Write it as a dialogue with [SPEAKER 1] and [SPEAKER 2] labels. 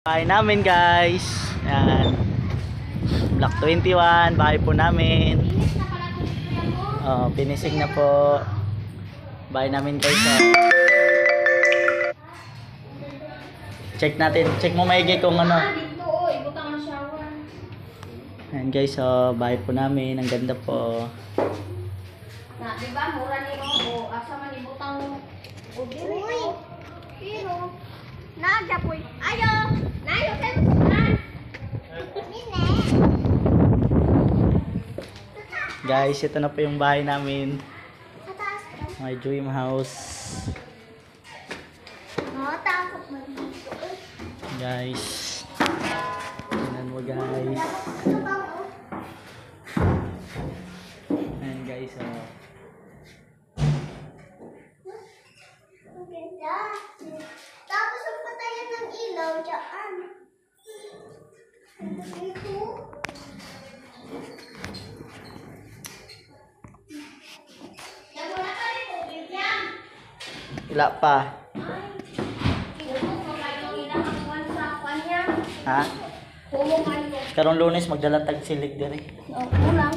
[SPEAKER 1] Bahay namin guys. Yan. Block 21, bahay po namin. Oh, finishing na po. Bahay namin guys. Check natin. Check mo maigi kung ano. Yan guys, so bahay po namin. Ang ganda po.
[SPEAKER 2] Na, di ba? Mura ni o asa man ibutang uy. Pero naadya po. Ayo. Nayo kayo na. Nine.
[SPEAKER 1] Guys, ito na po yung bahay namin.
[SPEAKER 2] Sa taas.
[SPEAKER 1] My dream house.
[SPEAKER 2] Takot man dito.
[SPEAKER 1] Guys. Tingnan mo guys. Ayan guys, oh.
[SPEAKER 2] Ang ganda. Tapos ang patayan ng ilaw dyan. Dito. Yan wala ka rin po, Bibian.
[SPEAKER 1] Wala pa. Ha? Karong Lunes magdala tag silig diri.
[SPEAKER 2] Oh, ulang.